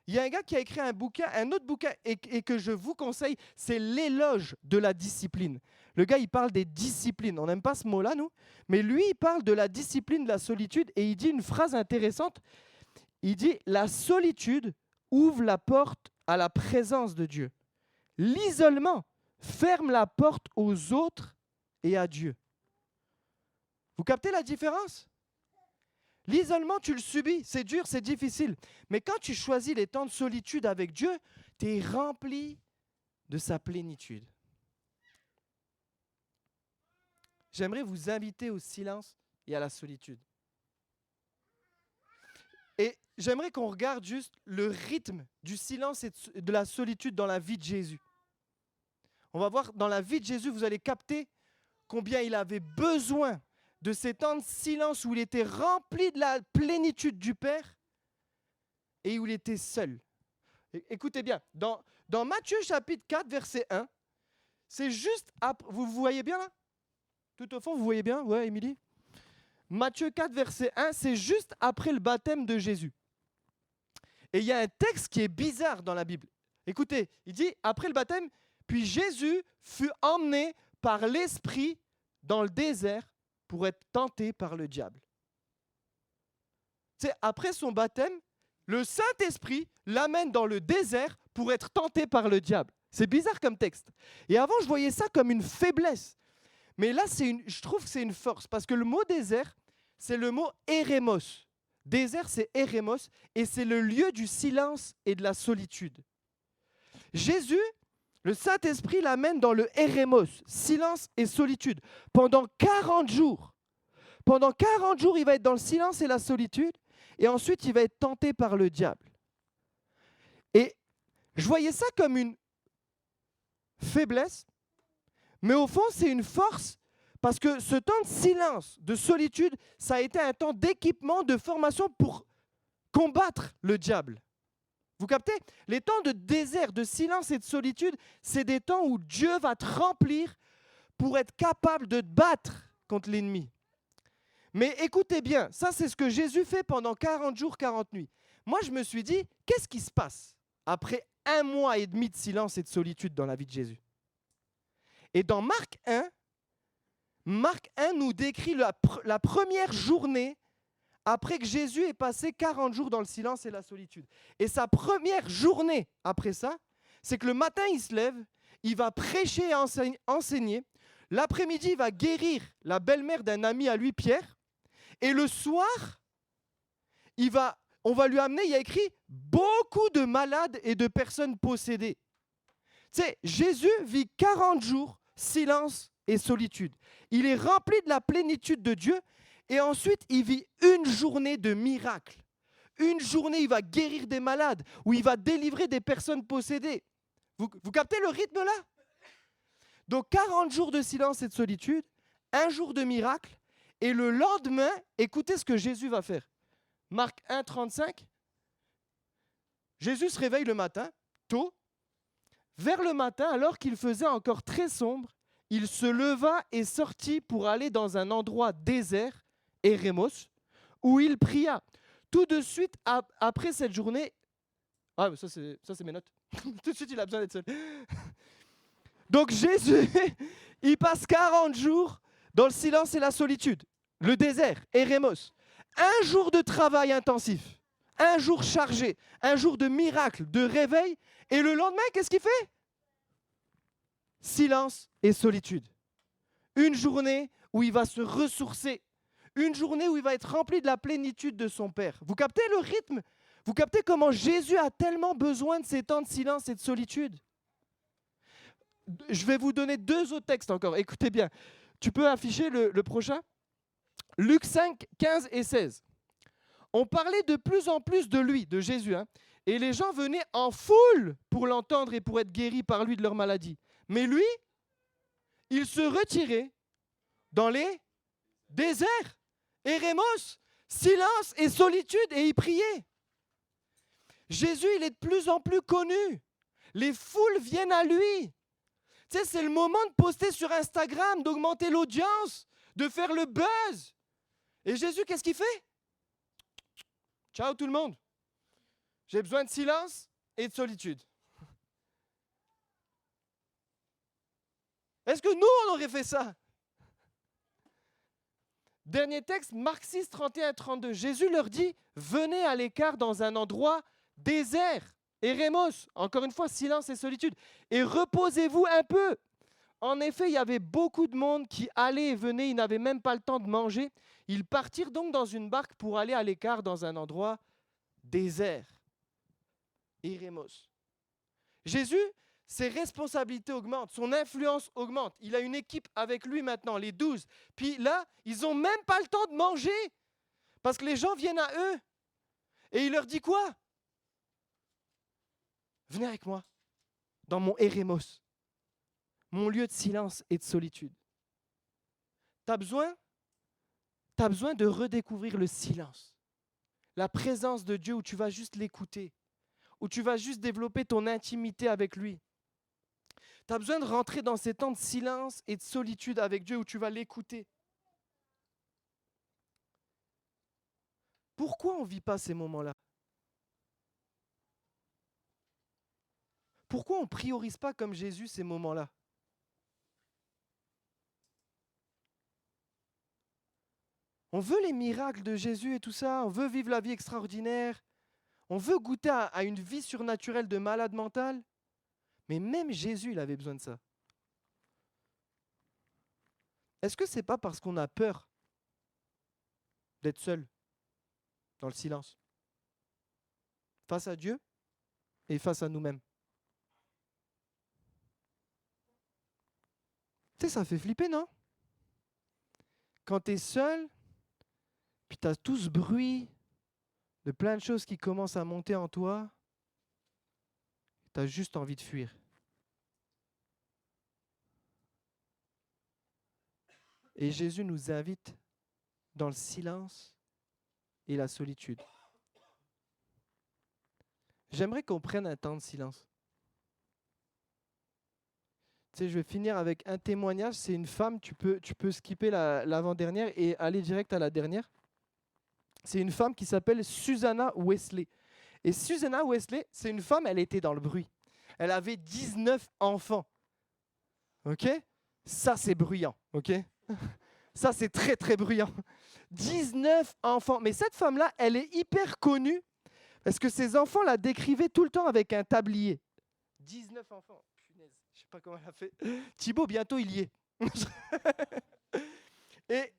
Il y a un gars qui a écrit un autre bouquin, et que je vous conseille, c'est l'éloge de la discipline. Le gars, il parle des disciplines. On n'aime pas ce mot-là, nous. Mais lui, il parle de la discipline de la solitude et il dit une phrase intéressante. Il dit « La solitude ouvre la porte à la présence de Dieu. L'isolement ferme la porte aux autres et à Dieu. » Vous captez la différence? L'isolement, tu le subis, c'est dur, c'est difficile. Mais quand tu choisis les temps de solitude avec Dieu, tu es rempli de sa plénitude. J'aimerais vous inviter au silence et à la solitude. Et j'aimerais qu'on regarde juste le rythme du silence et de la solitude dans la vie de Jésus. On va voir, dans la vie de Jésus, vous allez capter combien il avait besoin de ces temps de silence où il était rempli de la plénitude du Père et où il était seul. Écoutez bien, dans Matthieu chapitre 4, verset 1, c'est juste après, vous voyez bien là? Tout au fond, vous voyez bien? Ouais, Émilie? Matthieu 4, verset 1, c'est juste après le baptême de Jésus. Et il y a un texte qui est bizarre dans la Bible. Écoutez, il dit, après le baptême, puis Jésus fut emmené par l'Esprit dans le désert pour être tenté par le diable. C'est après son baptême, le Saint-Esprit l'amène dans le désert pour être tenté par le diable. C'est bizarre comme texte. Et avant, je voyais ça comme une faiblesse. Mais là, je trouve que c'est une force, parce que le mot désert, c'est le mot érémos. Désert, c'est érémos, et c'est le lieu du silence et de la solitude. Jésus, le Saint-Esprit l'amène dans le érémos, silence et solitude, pendant 40 jours. Pendant 40 jours, il va être dans le silence et la solitude, et ensuite, il va être tenté par le diable. Et je voyais ça comme une faiblesse, mais au fond, c'est une force, parce que ce temps de silence, de solitude, ça a été un temps d'équipement, de formation pour combattre le diable. Vous captez? Les temps de désert, de silence et de solitude, c'est des temps où Dieu va te remplir pour être capable de te battre contre l'ennemi. Mais écoutez bien, ça c'est ce que Jésus fait pendant 40 jours, 40 nuits. Moi je me suis dit, qu'est-ce qui se passe après 1 mois et demi de silence et de solitude dans la vie de Jésus? Et dans Marc 1 nous décrit la première journée après que Jésus ait passé 40 jours dans le silence et la solitude. Et sa première journée après ça, c'est que le matin, il se lève, il va prêcher et enseigner. L'après-midi, il va guérir la belle-mère d'un ami à lui, Pierre. Et le soir, on va lui amener, il y a écrit, beaucoup de malades et de personnes possédées. Tu sais, Jésus vit 40 jours, silence et solitude. Il est rempli de la plénitude de Dieu. Et ensuite, il vit une journée de miracle. Une journée, il va guérir des malades, où il va délivrer des personnes possédées. Vous captez le rythme là? Donc 40 jours de silence et de solitude, 1 jour de miracle, et le lendemain, écoutez ce que Jésus va faire. Marc 1, 35. Jésus se réveille le matin, tôt. Vers le matin, alors qu'il faisait encore très sombre, il se leva et sortit pour aller dans un endroit désert, Érémos, où il pria. Tout de suite après cette journée, ça c'est mes notes. Tout de suite il a besoin d'être seul. Donc Jésus, il passe 40 jours dans le silence et la solitude, le désert, Érémos. 1 jour de travail intensif, 1 jour chargé, 1 jour de miracle, de réveil, et le lendemain, qu'est-ce qu'il fait? Silence et solitude. Une journée où il va se ressourcer. Une journée où il va être rempli de la plénitude de son Père. Vous captez le rythme? Vous captez comment Jésus a tellement besoin de ces temps de silence et de solitude? Je vais vous donner 2 autres textes encore. Écoutez bien. Tu peux afficher le prochain? Luc 5, 15 et 16. On parlait de plus en plus de lui, de Jésus, et les gens venaient en foule pour l'entendre et pour être guéris par lui de leur maladie. Mais lui, il se retirait dans les déserts. Érémos, silence et solitude, et il priait. Jésus, il est de plus en plus connu. Les foules viennent à lui. Tu sais, c'est le moment de poster sur Instagram, d'augmenter l'audience, de faire le buzz. Et Jésus, qu'est-ce qu'il fait? Ciao tout le monde. J'ai besoin de silence et de solitude. Est-ce que nous, on aurait fait ça? Dernier texte, Marc 6, 31-32. Jésus leur dit, venez à l'écart dans un endroit désert. Érémos, encore une fois, silence et solitude. Et reposez-vous un peu. En effet, il y avait beaucoup de monde qui allait et venait, ils n'avaient même pas le temps de manger. Ils partirent donc dans une barque pour aller à l'écart dans un endroit désert. Érémos. Jésus, ses responsabilités augmentent, son influence augmente. Il a une équipe avec lui maintenant, les 12. Puis là, ils n'ont même pas le temps de manger parce que les gens viennent à eux. Et il leur dit quoi? Venez avec moi dans mon Érémos, mon lieu de silence et de solitude. Tu as besoin de redécouvrir le silence, la présence de Dieu où tu vas juste l'écouter, où tu vas juste développer ton intimité avec lui. Tu as besoin de rentrer dans ces temps de silence et de solitude avec Dieu où tu vas l'écouter. Pourquoi on ne vit pas ces moments-là? Pourquoi on ne priorise pas comme Jésus ces moments-là? On veut les miracles de Jésus et tout ça, on veut vivre la vie extraordinaire, on veut goûter à une vie surnaturelle de malade mental, mais même Jésus, il avait besoin de ça. Est-ce que ce n'est pas parce qu'on a peur d'être seul, dans le silence, face à Dieu et face à nous-mêmes? Tu sais, ça fait flipper, non? Quand tu es seul, puis tu as tout ce bruit de plein de choses qui commencent à monter en toi, tu as juste envie de fuir. Et Jésus nous invite dans le silence et la solitude. J'aimerais qu'on prenne un temps de silence. Tu sais, je vais finir avec un témoignage. C'est une femme, tu peux skipper l'avant-dernière et aller direct à la dernière. C'est une femme qui s'appelle Susanna Wesley. Et Susanna Wesley, c'est une femme, elle était dans le bruit. Elle avait 19 enfants. OK? Ça, c'est bruyant. OK? Ça, c'est très, très bruyant. 19 enfants. Mais cette femme-là, elle est hyper connue parce que ses enfants la décrivaient tout le temps avec un tablier. 19 enfants. Punaise, je ne sais pas comment elle a fait. Thibaut, bientôt, il y est. Et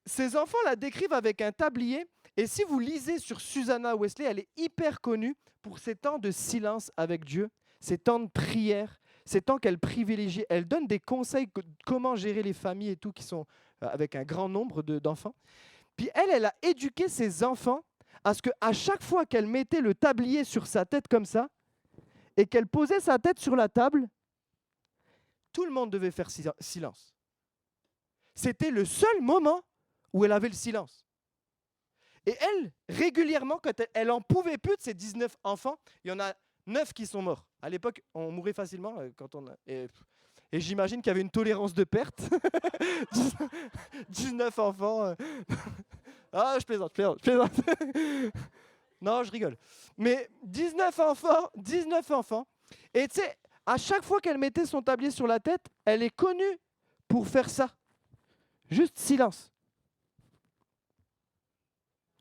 ses enfants la décrivent avec un tablier. Et si vous lisez sur Susanna Wesley, elle est hyper connue pour ses temps de silence avec Dieu, ses temps de prière, ces temps qu'elle privilégie. Elle donne des conseils comment gérer les familles et tout qui sont avec un grand nombre d'enfants. Puis elle a éduqué ses enfants à ce qu'à chaque fois qu'elle mettait le tablier sur sa tête comme ça et qu'elle posait sa tête sur la table, tout le monde devait faire silence. C'était le seul moment où elle avait le silence. Et elle, régulièrement, quand elle en pouvait plus de ses 19 enfants, il y en a 9 qui sont morts. À l'époque, on mourait facilement quand on... Et j'imagine qu'il y avait une tolérance de perte. 19 enfants. Ah, je plaisante. Non, je rigole. Mais 19 enfants. Et tu sais, à chaque fois qu'elle mettait son tablier sur la tête, elle est connue pour faire ça. Juste silence.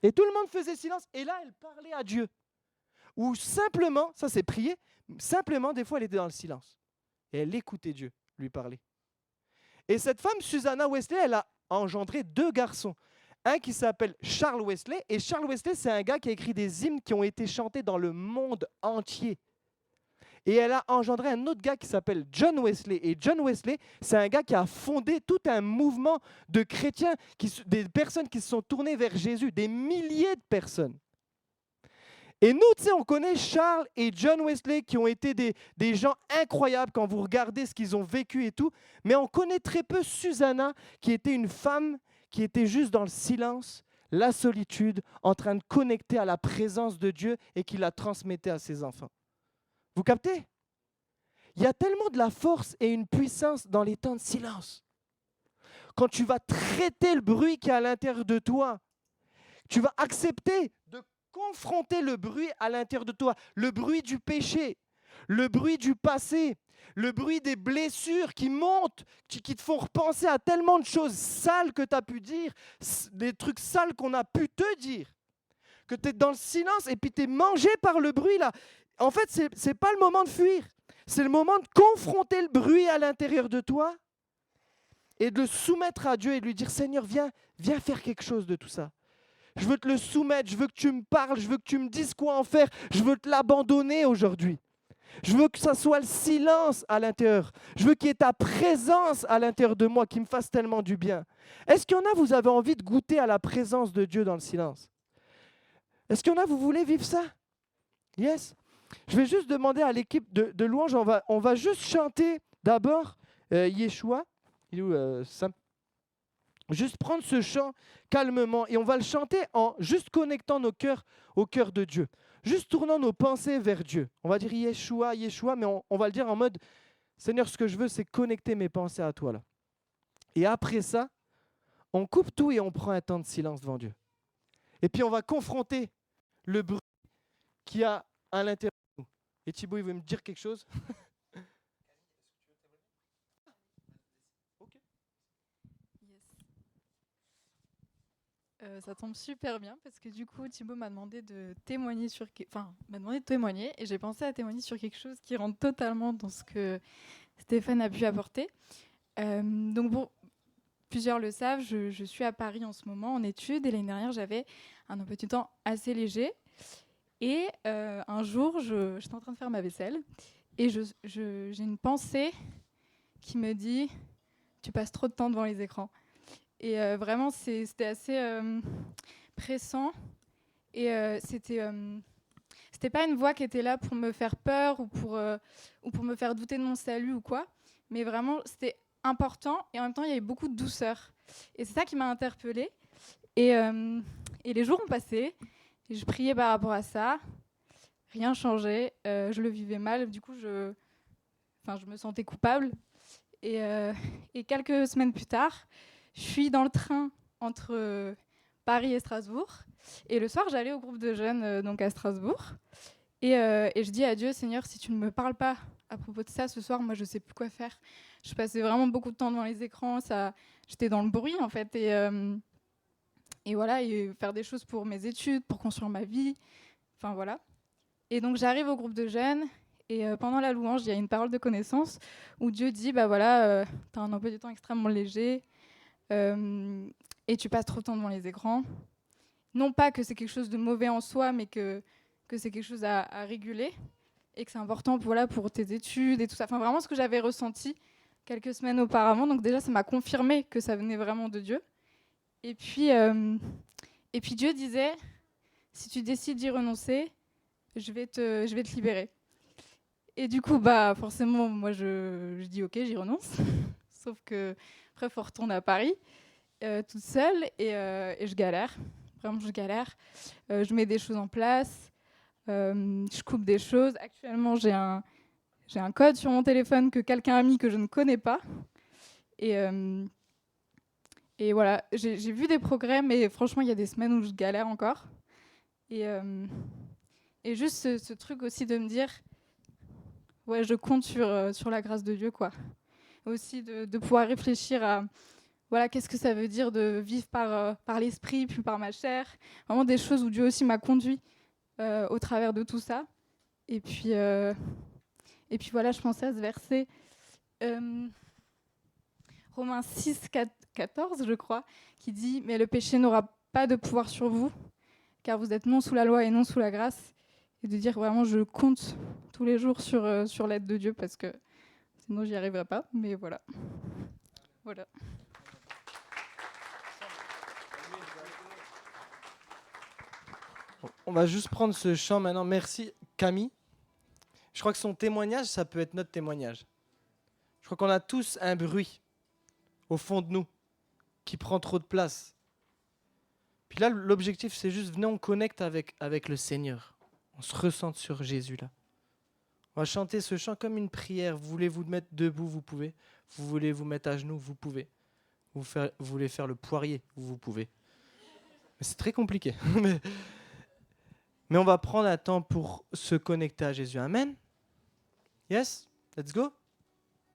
Et tout le monde faisait silence. Et là, elle parlait à Dieu. Ou simplement, ça c'est prier, simplement, des fois, elle était dans le silence. Et elle écoutait Dieu lui parler. Et cette femme, Susanna Wesley, elle a engendré 2 garçons. Un qui s'appelle Charles Wesley. Et Charles Wesley, c'est un gars qui a écrit des hymnes qui ont été chantés dans le monde entier. Et elle a engendré un autre gars qui s'appelle John Wesley. Et John Wesley, c'est un gars qui a fondé tout un mouvement de chrétiens, des personnes qui se sont tournées vers Jésus, des milliers de personnes. Et nous, tu sais, on connaît Charles et John Wesley qui ont été des gens incroyables quand vous regardez ce qu'ils ont vécu et tout. Mais on connaît très peu Susanna, qui était une femme qui était juste dans le silence, la solitude, en train de connecter à la présence de Dieu et qui la transmettait à ses enfants. Vous captez? Il y a tellement de la force et une puissance dans les temps de silence. quand tu vas traiter le bruit qui est à l'intérieur de toi, tu vas accepter de confronter le bruit à l'intérieur de toi, le bruit du péché, le bruit du passé, le bruit des blessures qui montent, qui te font repenser à tellement de choses sales que tu as pu dire, des trucs sales qu'on a pu te dire, que tu es dans le silence et puis tu es mangé par le bruit là. En fait, ce n'est pas le moment de fuir, c'est le moment de confronter le bruit à l'intérieur de toi et de le soumettre à Dieu et de lui dire, Seigneur, viens faire quelque chose de tout ça. Je veux te le soumettre, je veux que tu me parles, je veux que tu me dises quoi en faire, je veux te l'abandonner aujourd'hui. Je veux que ça soit le silence à l'intérieur. Je veux qu'il y ait ta présence à l'intérieur de moi qui me fasse tellement du bien. Est-ce qu'il y en a, vous avez envie de goûter à la présence de Dieu dans le silence? Est-ce qu'il y en a, vous voulez vivre ça? Yes. Je vais juste demander à l'équipe de louange, on va juste chanter d'abord Yeshua. Il est où, Sam? Juste prendre ce chant calmement et on va le chanter en juste connectant nos cœurs au cœur de Dieu. Juste tournant nos pensées vers Dieu. On va dire Yeshua, Yeshua, mais on va le dire en mode Seigneur, ce que je veux, c'est connecter mes pensées à toi là. Et après ça, on coupe tout et on prend un temps de silence devant Dieu. Et puis on va confronter le bruit qu'il y a à l'intérieur de nous. Et Thibaut, il veut me dire quelque chose? Ça tombe super bien parce que du coup Thibaut m'a demandé de témoigner m'a demandé de témoigner et j'ai pensé à témoigner sur quelque chose qui rentre totalement dans ce que Stéphane a pu apporter. Donc bon, plusieurs le savent, je suis à Paris en ce moment en études et l'année dernière j'avais un emploi du temps assez léger et un jour j'étais en train de faire ma vaisselle et j'ai une pensée qui me dit tu passes trop de temps devant les écrans. Et vraiment, c'était assez pressant. Et c'était pas une voix qui était là pour me faire peur ou pour me faire douter de mon salut ou quoi. Mais vraiment, c'était important. Et en même temps, il y avait beaucoup de douceur. Et c'est ça qui m'a interpellée. Et les jours ont passé. Et je priais par rapport à ça. Rien changeait. Je le vivais mal. Du coup, je me sentais coupable. Et quelques semaines plus tard, je suis dans le train entre Paris et Strasbourg. Et le soir, j'allais au groupe de jeunes donc à Strasbourg. Et je dis à Dieu, Seigneur, si tu ne me parles pas à propos de ça ce soir, moi, je ne sais plus quoi faire. Je passais vraiment beaucoup de temps devant les écrans. J'étais dans le bruit, en fait. Et voilà, et faire des choses pour mes études, pour construire ma vie. Enfin, voilà. Et donc, j'arrive au groupe de jeunes. Et pendant la louange, il y a une parole de connaissance où Dieu dit, bah voilà, tu as un emploi du temps extrêmement léger. Et tu passes trop de temps devant les écrans. Non pas que c'est quelque chose de mauvais en soi, mais que c'est quelque chose à réguler et que c'est important pour tes études et tout ça. Enfin, vraiment ce que j'avais ressenti quelques semaines auparavant. Donc déjà, ça m'a confirmé que ça venait vraiment de Dieu. Et puis Dieu disait, si tu décides d'y renoncer, je vais te libérer. Et du coup, bah forcément, moi, je dis ok, j'y renonce. Sauf que après, il faut retourner à Paris. Toute seule et je galère, vraiment je galère. Je mets des choses en place, je coupe des choses. Actuellement j'ai un code sur mon téléphone que quelqu'un a mis que je ne connais pas. Et voilà, j'ai vu des progrès, mais franchement il y a des semaines où je galère encore. Et juste ce truc aussi de me dire, ouais je compte sur la grâce de Dieu quoi. Aussi de pouvoir réfléchir à voilà, qu'est-ce que ça veut dire de vivre par l'esprit, puis par ma chair. Vraiment des choses où Dieu aussi m'a conduit au travers de tout ça. Et puis voilà, je pensais à ce verset, Romains 6, 14, je crois, qui dit « Mais le péché n'aura pas de pouvoir sur vous, car vous êtes non sous la loi et non sous la grâce. » Et de dire vraiment, je compte tous les jours sur l'aide de Dieu, parce que sinon, j'y arriverai pas. Mais voilà. Voilà. On va juste prendre ce chant maintenant. Merci Camille. Je crois que son témoignage, ça peut être notre témoignage. Je crois qu'on a tous un bruit au fond de nous qui prend trop de place. Puis là, l'objectif, c'est juste, venez, on connecte avec le Seigneur. On se ressente sur Jésus là. On va chanter ce chant comme une prière. Vous voulez vous mettre debout, vous pouvez. Vous voulez vous mettre à genoux, vous pouvez. Vous voulez faire le poirier, vous pouvez. Mais c'est très compliqué. Mais on va prendre un temps pour se connecter à Jésus. Amen. Yes, let's go.